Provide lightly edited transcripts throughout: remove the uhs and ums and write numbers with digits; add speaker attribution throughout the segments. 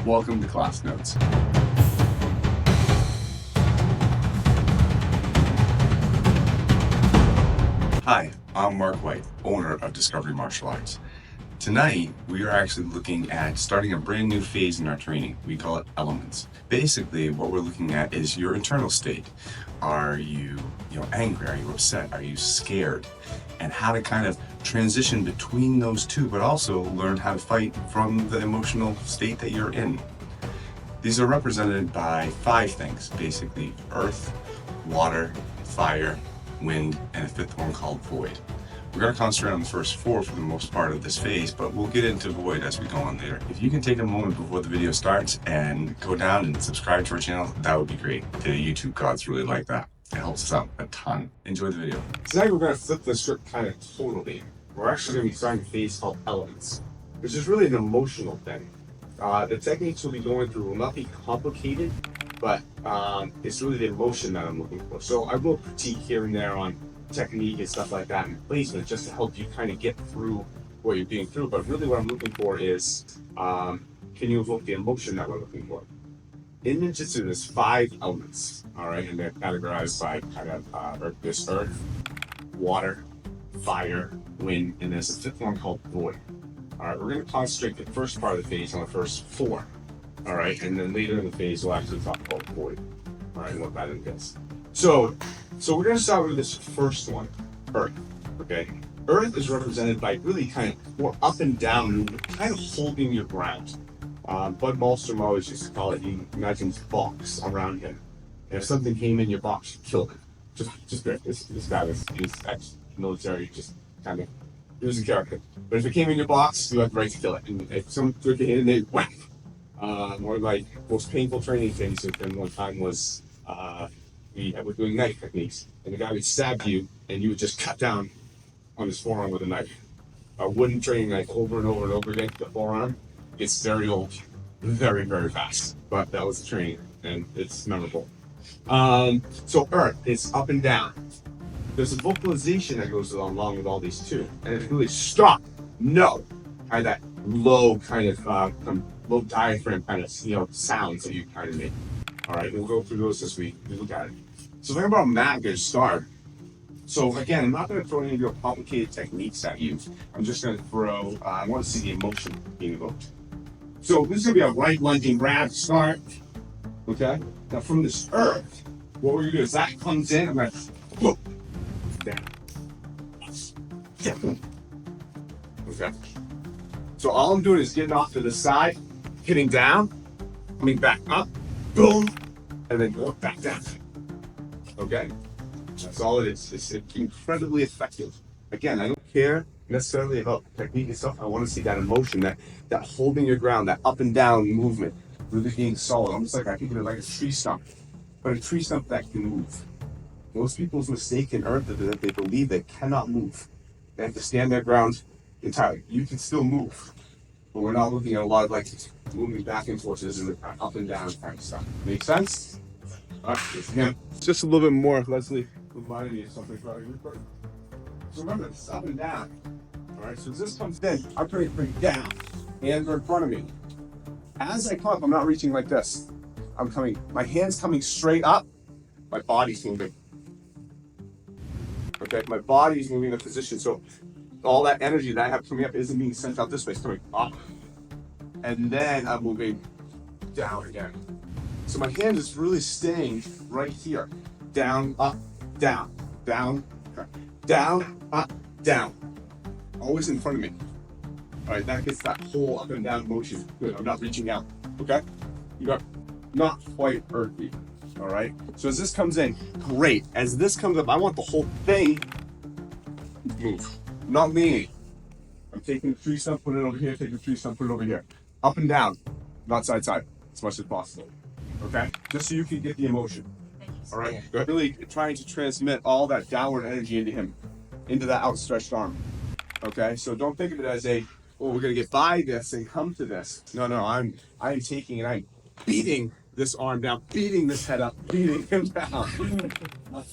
Speaker 1: Welcome to Class Notes. Hi, I'm Mark White, owner of Discovery Martial Arts. Tonight, we are actually looking at starting a brand new phase in our training. We call it elements. Basically, what we're looking at is your internal state. Are you angry? Are you upset? Are you scared? And how to kind of transition between those two, but also learn how to fight from the emotional state that you're in. These are represented by 5 things, basically: earth, water, fire, wind, and a 5th one called void. We're going to concentrate on the first 4 for the most part of this phase, but we'll get into void as we go on later. If you can take a moment before the video starts and go down and subscribe to our channel, that would be great. The YouTube gods really like that. It helps us out a ton. Enjoy the video.
Speaker 2: Tonight we're going to flip the script kind of totally. We're actually going to be starting a phase called elements, which is really an emotional thing. The techniques we'll be going through will not be complicated, but it's really the emotion that I'm looking for. So I will critique here and there on technique and stuff like that and placement just to help you kind of get through what you're being through. But really what I'm looking for is, can you evoke the emotion that we're looking for? In Ninjutsu, there's 5 elements, all right, and they're categorized by kind of there's earth, water, fire, wind, and there's a 5th one called void. All right, we're going to concentrate the first part of the phase on the first 4, all right, and then later in the phase we'll actually talk about void, all right, and what that entails. So we're going to start with this first one, earth, okay? Earth is represented by really kind of more up and down movement, kind of holding your ground. Bud Malmstrom always used to call it, he imagines box around him. And if something came in your box, you killed it. Just this guy was ex-military, just kind of, he was a character. But if it came in your box, you had the right to kill it. And if someone took it in, they whack. One of my most painful training things with him one time was, we were doing knife techniques, and the guy would stab you, and you would just cut down on his forearm with a knife. A wooden training knife over and over and over again, the forearm. It's very old, very, very fast, but that was the training, and it's memorable. So earth is up and down. There's a vocalization that goes along with all these too, and it's really stop, no, kind of that low kind of low diaphragm kind of sounds that you kind of make. All right, we'll go through those as we look at it. So think about mat to start. So again, I'm not going to throw any real complicated techniques at you. I'm just going to throw, I want to see the emotion being evoked. So this is going to be a right lunging grab start. Okay? Now from this earth, what we're going to do is that comes in, I'm going to whoop, down. Yeah. Okay. So all I'm doing is getting off to the side, hitting down, coming back up, boom, and then go back down. Okay? That's all it is. It's incredibly effective. Again, I don't care necessarily about technique and stuff. I want to see that emotion, that holding your ground, that up and down movement, really being solid. Almost like I think of it like a tree stump, but a tree stump that can move. Most people's mistake in earth is that they believe they cannot move. They have to stand their ground entirely. You can still move, but we're not looking at a lot of like moving back and forth and up and down kind of stuff. Make sense? All right, just a little bit more. Leslie reminded me of something about your recording. So remember, it's up and down. All right, so as this comes in, I'm trying to bring down. Hands are in front of me. As I come up, I'm not reaching like this. I'm coming, my hand's coming straight up, my body's moving. Okay, my body's moving in position. So all that energy that I have coming up isn't being sent out this way, it's coming up. And then I'm moving down again. So my hand is really staying right here. Down, up, down, down, down, up, down. Always in front of me. All right, that gets that whole up and down motion. Good, I'm not reaching out, okay? You got not quite earthy, all right? So as this comes in, great. As this comes up, I want the whole thing to move, not me. I'm taking the tree stump, put it over here, taking the tree stump, put it over here. Up and down, not side side, as much as possible. Okay, just so you can get the emotion. All right, really trying to transmit all that downward energy into him, into that outstretched arm. Okay, so don't think of it as a, oh, we're gonna get by this and come to this. No, I'm taking and I'm beating this arm down, beating this head up, beating him down.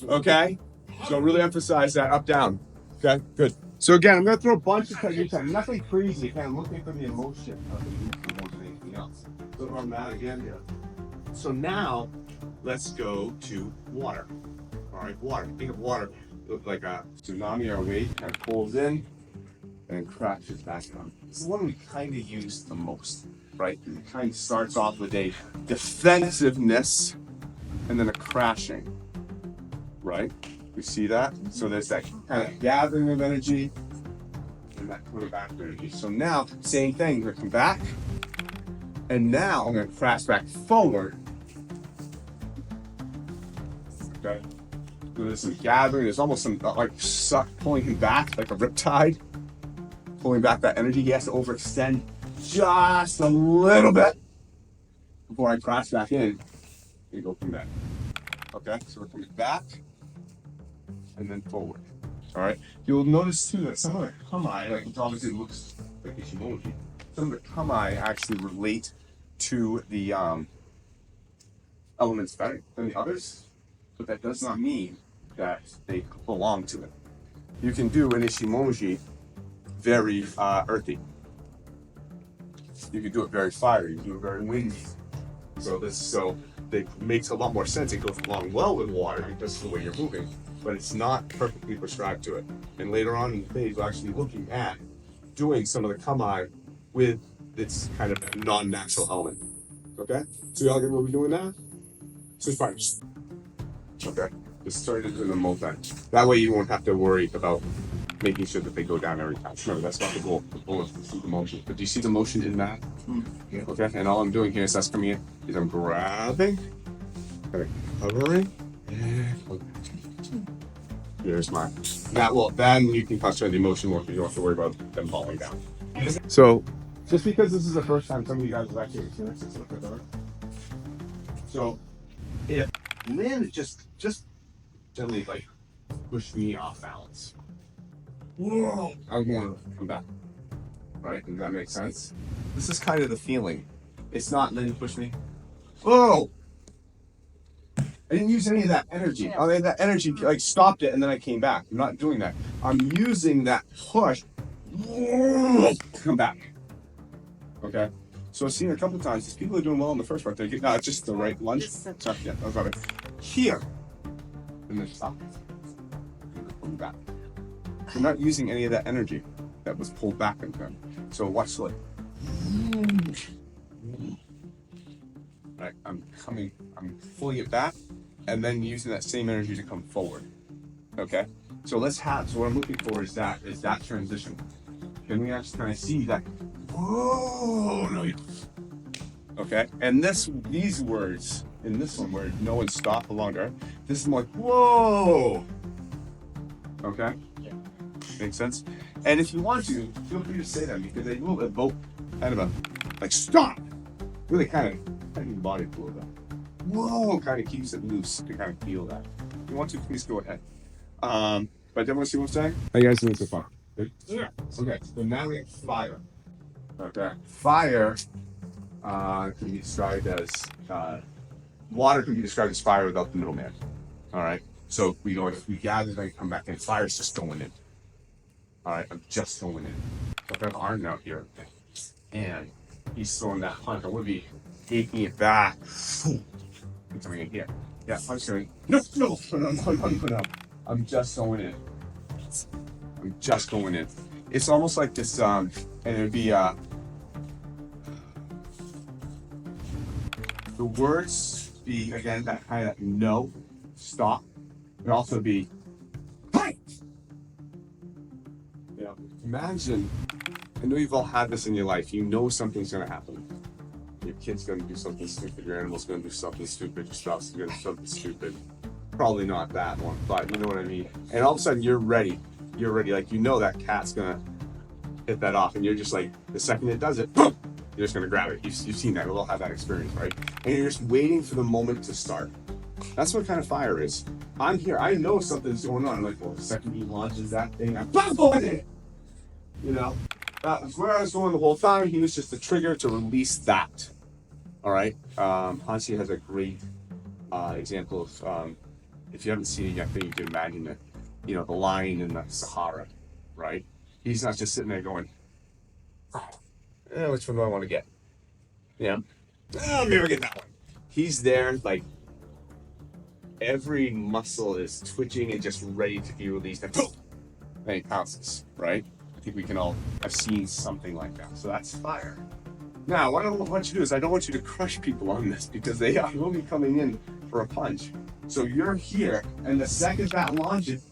Speaker 2: Okay, so really emphasize that up down. Okay, good. So again, I'm gonna throw a bunch of techniques at nothing crazy. Kind of looking for the emotion of the movement more than anything else. Put on that again. Yeah. So now, let's go to water. All right, water. Think of water. Look like a tsunami or a wave, kind of pulls in and crashes back down. This is one we kind of use the most, right? It kind of starts off with a defensiveness and then a crashing, right? We see that? So there's that kind of gathering of energy and that putting back of energy. So now, same thing. We're going to come back, and now I'm going to crash back forward. Okay. So there's some gathering. There's almost some like suck pulling him back, like a riptide, pulling back that energy. He has to overextend just a little bit before I crash back in and go from there. Okay, so we're coming back and then forward. All right. You'll notice too that some of the kami, like it obviously looks like Ishimoji, some of the kami actually relate to the elements better than the others, but that does not mean that they belong to it. You can do an Ishimoji very earthy. You can do it very fiery. You can do it very windy. So it makes a lot more sense. It goes along well with water because of the way you're moving, but it's not perfectly prescribed to it. And later on in the page, we're actually looking at doing some of the kami with its kind of non-natural element. Okay? So y'all get what we're doing now? Switch fires. Okay. Just turn it into the multi. That way you won't have to worry about making sure that they go down every time. Remember, that's not the goal. The goal is to see the motion. But do you see the motion in that? Yeah. Okay, and all I'm doing here is that's coming in, is I'm grabbing, kind of covering, and here's mine. Then you can concentrate on the emotion more because you don't have to worry about them falling down. So, just because this is the first time some of you guys have actually experienced this, look at that. So, if Lynn just gently like push me off balance, whoa, I'm going to come back. Right? Does that make sense? This is kind of the feeling. It's not Lynn push me. Whoa! I didn't use any of that energy. I mean, that energy like stopped it and then I came back. I'm not doing that. I'm using that push to come back. Okay? So I've seen a couple times, these people are doing well in the first part. They get, no, it's just the right lunge. Sorry, yeah, that was right. Here. And then stop. Come back. I'm not using any of that energy that was pulled back into them. So watch like. Right, I'm pulling it back and then using that same energy to come forward. Okay? So what I'm looking for is that transition. Can we actually kind of see that? Whoa, no. Okay? And these words, in this one where no one stopped longer, this is more like, whoa! Okay? Yeah. Makes sense? And if you want to, feel free to say that because they will evoke kind of a, like, stop! Really kind of your body flow that. Whoa! Kind of keeps it loose to kind of feel that. If you want to, please go ahead. But everyone see what I'm saying? How you guys doing so far? Good? Yeah. Okay, so now we have fire. Okay. Fire can be described as, water can be described as fire without the middleman. All right? So we gather, then come back in. Fire's just going in. All right, I'm just going in. So I've got Arden out here, and he's throwing that punch. I would be taking it back. Coming in here. Yeah, I'm just going, no. I'm just going in. I'm just going in. It's almost like this, and it would be, the words be, again, that kind of no, stop. It would also be, fight! You know, imagine, I know you've all had this in your life. You know something's going to happen. Your kid's going to do something stupid. Your animal's going to do something stupid. Your spouse's going to do something stupid. Probably not that one, but you know what I mean. And all of a sudden, you're ready. You're ready. Like, you know that cat's going to hit that off. And you're just like, the second it does it, boom, you're just going to grab it. You've seen that. We'll all have that experience, right? And you're just waiting for the moment to start. That's what kind of fire is. I'm here. I know something's going on. I'm like, well, the second he launches that thing, I'm going in. You know? That was where I was going the whole time. He was just the trigger to release that. All right. Hansi has a great example of, if you haven't seen it yet, then you can imagine it. You know, the lion in the Sahara, right? He's not just sitting there going, which one do I want to get? Yeah. Let me forget that one. He's there, like every muscle is twitching and just ready to be released. And boom! And he pounces, right? I think we can all have seen something like that. So that's fire. Now, what I want you to do is I don't want you to crush people on this because they will be coming in for a punch. So you're here, and the second that launches,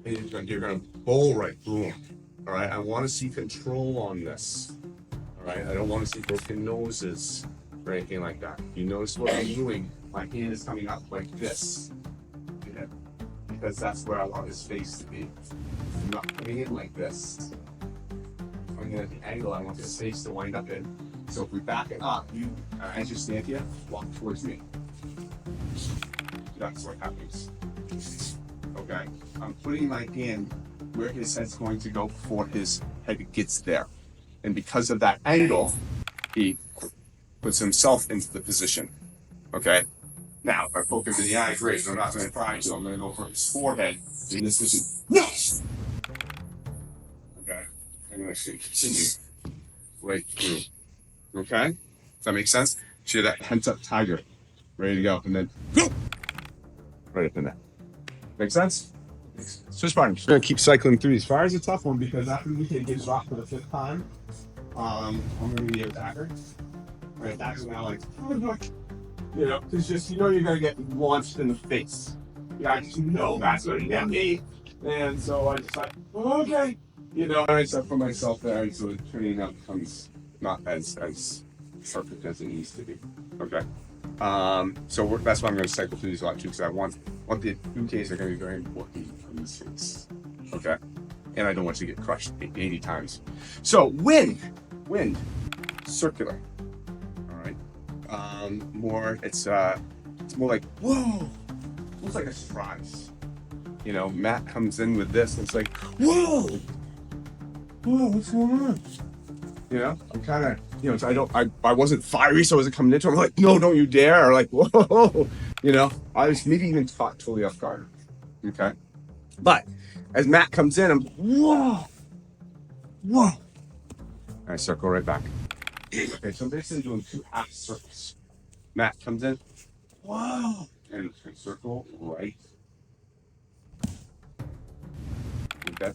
Speaker 2: and you're gonna bowl right through him. All right, I want to see control on this. All right, I don't want to see broken noses or anything like that. You notice what I'm doing? My hand is coming up like this, yeah, because that's where I want his face to be. I'm not coming in like this. I'm at the angle I want his face to wind up in. So if we back it up, you, as you stand here, walk towards me. That's what happens. Okay, I'm putting my hand where his head's going to go before his head gets there. And because of that angle, he puts himself into the position. Okay? Now, if I focus in the eye, great. I'm not going to try to. I'm going to go for his forehead in this position. No! Okay? I'm going to continue right through. Okay? Does that make sense? See that pent up tiger. Ready to go. And then, go! Right up in there. Make sense? Switch partners. We're gonna keep cycling through these. Fire is a tough one because after we can get rocked for the 5th time, I'm gonna be the attacker. Right, attacker's now like, you know, it's just you're gonna get launched in the face. Yeah, I just know that's gonna get me, and so I just like, okay, I set for myself there, and so the training now becomes not as perfect as it needs to be. Okay. So that's why I'm going to cycle through these a lot too, because I want the 2Ks are going to be very important in this case. Okay, and I don't want you to get crushed 80 times. So wind, circular. All right. It's more like whoa, almost like a surprise. Matt comes in with this, and it's like whoa, what's going on? I'm kind of, so I wasn't fiery, so I wasn't coming into him. I'm like, no, don't you dare. Or like, whoa, I was maybe even caught totally off guard. Okay. But as Matt comes in, I'm, whoa. And I circle right back. Okay, so I'm basically doing 2 half circles. Matt comes in, whoa, and circle right. Okay.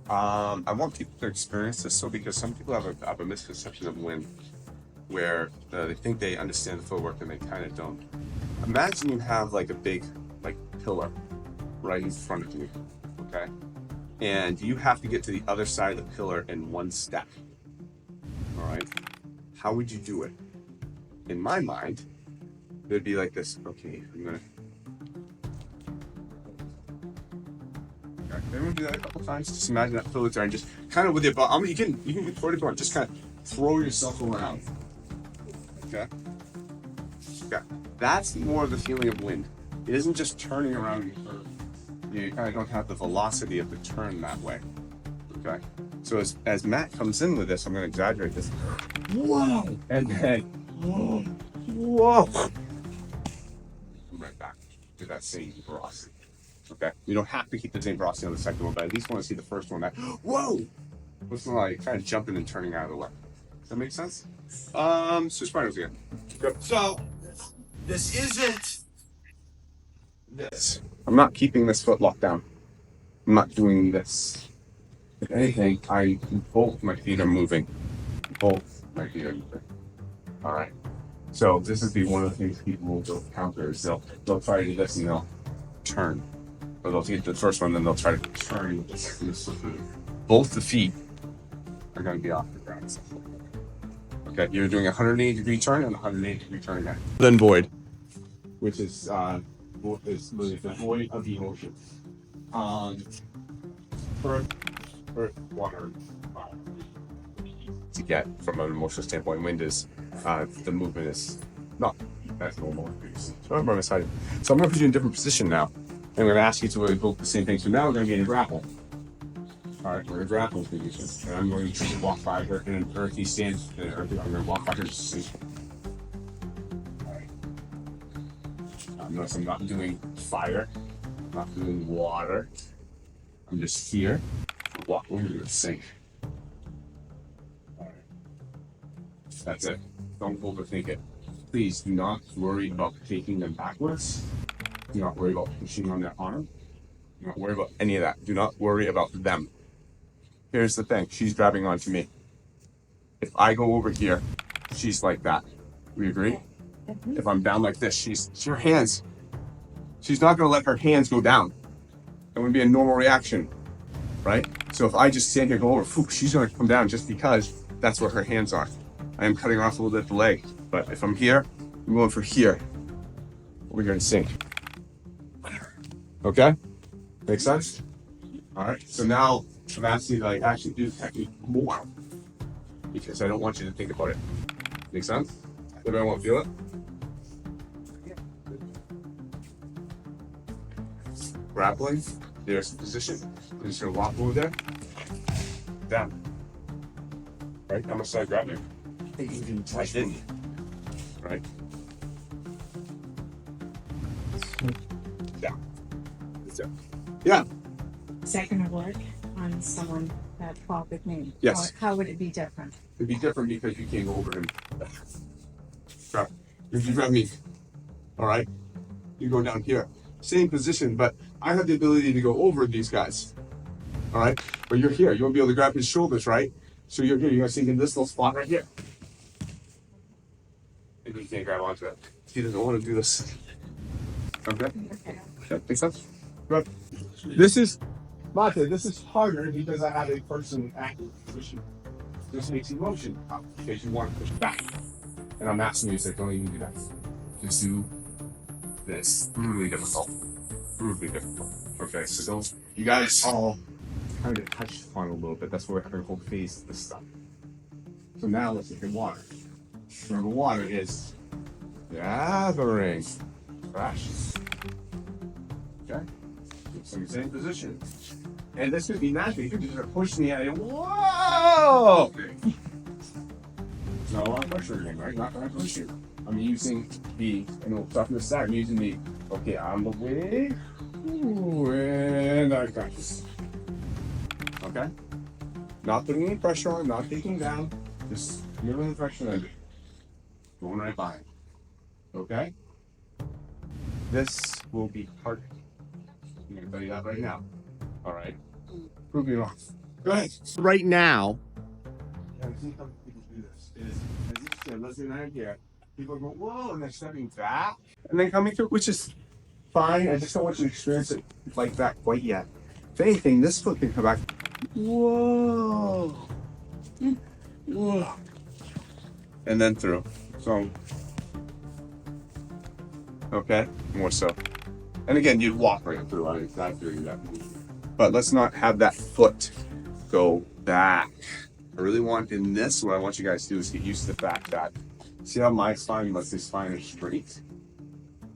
Speaker 2: I want people to experience this, because some people have a misconception of wind, where they think they understand the footwork and they kind of don't. Imagine you have like a big pillar right in front of you, okay? And you have to get to the other side of the pillar in 1 step, all right? How would you do it? In my mind, it'd be like this. Okay, I'm gonna. Everyone do that a couple times. Just imagine that pillar there and just kind of with your butt. You can get throw it on. Just kind of throw yourself around. Okay. Yeah. That's more of the feeling of wind. It isn't just turning around in curve. You kind of don't have the velocity of the turn that way. Okay. So as Matt comes in with this, I'm going to exaggerate this. Whoa! And then whoa! Come right back to that same velocity. Okay, you don't have to keep the same velocity on the second one, but I at least want to see the first one that, whoa! Looks like kind of jumping and turning out of the way. Does that make sense? Switch partners again. Good. So, this isn't this. I'm not keeping this foot locked down. I'm not doing this. If anything, both my feet are moving. Both my feet are moving. All right. So this would be one of the things people will counter is they'll try to do this and they'll turn. Or they'll get the first one, then they'll try to turn with the second. Both the feet are going to be off the ground. Okay, you're doing a 180-degree turn and a 180-degree turn again. Then void, which is the void of emotion. For water to get from an emotional standpoint, wind is the movement is not as normal. So I'm going to put you in a different position now. And I'm going to ask you to evoke the same thing. So now we're going to get a grapple. All right, we're in a grappling position. And I'm going to walk by her in an earthy stance. I'm going to walk by her. All right. Notice I'm not doing fire. I'm not doing water. I'm just here. Walk over to the sink. All right. That's it. Don't overthink it. Please do not worry about taking them backwards. Do not worry about pushing on their arm. Do not worry about any of that. Do not worry about them. Here's the thing. She's grabbing onto me. If I go over here, she's like that. We agree? If I'm down like this, she's her hands. She's not going to let her hands go down. It would be a normal reaction, right? So if I just stand here and go over, she's going to come down just because that's where her hands are. I am cutting off a little bit of the leg, but if I'm here, I'm going for here. We're going to sink. Okay? Make sense? All right. So now I'm asking you to actually do the technique more because I don't want you to think about it. Make sense? Everybody want to feel it? Grappling. There's the position. I'm just going to walk over there. Down. Right? I'm going to start grabbing. I didn't. Right? Down. That's it. Yeah.
Speaker 3: Is that going to work on someone that fought with me?
Speaker 2: Yes.
Speaker 3: Or how would it be different?
Speaker 2: It'd be different because you can't go over him. Grab. You grab me. All right? You go down here. Same position, but I have the ability to go over these guys. All right? But you're here. You won't be able to grab his shoulders, right? So you're here. You're going to sink in this little spot right here. And you can't grab onto it. He doesn't want to do this. Okay?
Speaker 3: Okay.
Speaker 2: Yeah, makes sense? Good. This is harder because I have a person active position. This makes you motion up because you want to push back. And I'm asking you to say, don't even do that. Just do this. Really difficult. Really difficult. Okay, so don't, you guys all kind of touched on a little bit. That's where our whole phase of this stuff. So now let's look at water. Remember, water is gathering. Crash. Okay? So you're same position. And this could be natural. You could just push me at it. Whoa! It's not a lot of pressure again, right? Not going to push you. I'm using the, and we'll talk this side. I'm using the, okay, on the way. Ooh, and I got this. Okay? Not putting any pressure on, not taking down. Just moving the direction under. Going right by. Okay? This will be harder. I'm going to tell you that right now. All right? Prove me wrong. Go ahead.
Speaker 4: Right now,
Speaker 2: Yeah, I think how people do this is, as you said, let's do that here. People go, whoa, and they're stepping back. And then coming through, which is fine. I just don't want you to experience it like that quite yet. If anything, this foot can come back. Whoa. Whoa. And then through. So, okay, more so. And again, you'd walk right through. I'm not doing that. But let's not have that foot go back. I really want in this, what I want you guys to do is get used to the fact that, see how my spine, let's say spine is straight?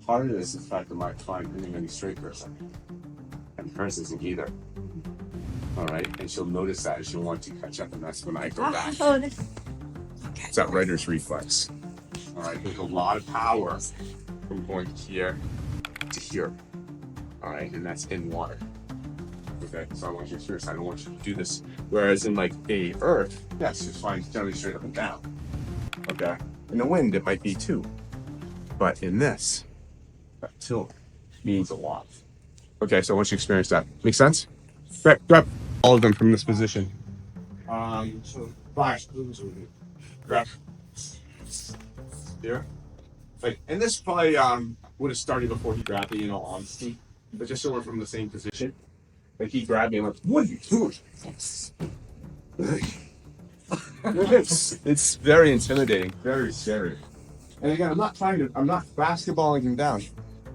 Speaker 2: Part of this is the fact that my spine isn't going to be straight for a second. And hers isn't either. All right, and she'll notice that and she'll want to catch up, and that's when I go back. It's that writer's reflex. All right, there's a lot of power from going here to here. All right, and that's in water. Okay, so I want you to experience. I don't want you to do this. Whereas in like a earth, yes, your spine's generally straight up and down. Okay, in the wind it might be too, but in this, that tilt means a lot. Okay, so I want you to experience that. Make sense? Grab all of them from this position. So flash, grab here. Like, and this probably would have started before he grabbed me, in all honesty. But just so we're from the same position. Like he grabbed me and went, what are you doing? It's very intimidating, very scary. And again, I'm not basketballing him down.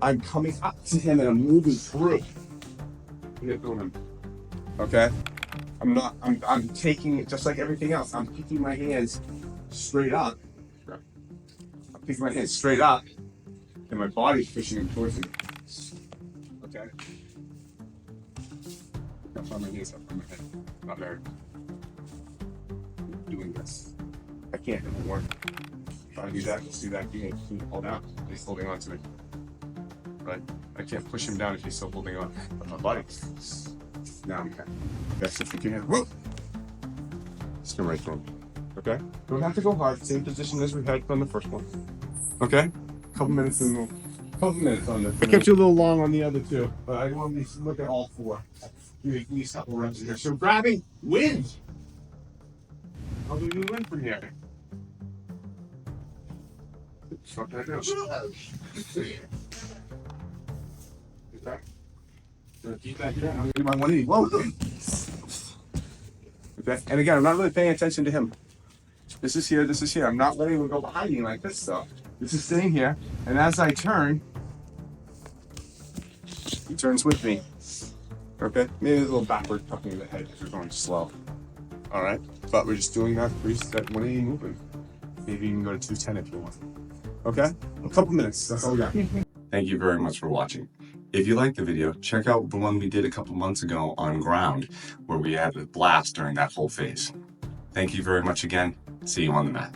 Speaker 2: I'm coming up to him and I'm moving through. Okay? I'm taking it just like everything else. I'm picking my hands straight up. I'm picking my hands straight up and my body's pushing them towards me. Okay? Up on my knees, up on my head. Not there. Doing this. I can't, it won't work. If I do that, you'll see that he hold down. He's holding on to me. Right? I can't push him down if he's still holding on. But my body. Now I'm kind. That's just your hand. Whoa! Just come right through him. Okay? Don't have to go hard. Same position as we had from the first one. Okay? Couple minutes on this. I kept you a little long on the other two, but I want to look at all four. Give me at least a couple reps in here. So grabbing wins. How do you win from here? Fuck that now. Okay. So keep that here. I'm gonna do my 180. Whoa. Okay. And again, I'm not really paying attention to him. This is here. I'm not letting him go behind me like this stuff. This is staying here. And as I turn, he turns with me. Okay? Maybe a little backward tucking of the head if you're going slow. Alright? But we're just doing that 3-step 180 movement. Maybe you can go to 210 if you want. Okay? A couple minutes. That's all we got.
Speaker 1: Thank you very much for watching. If you liked the video, check out the one we did a couple months ago on ground, where we had a blast during that whole phase. Thank you very much again. See you on the mat.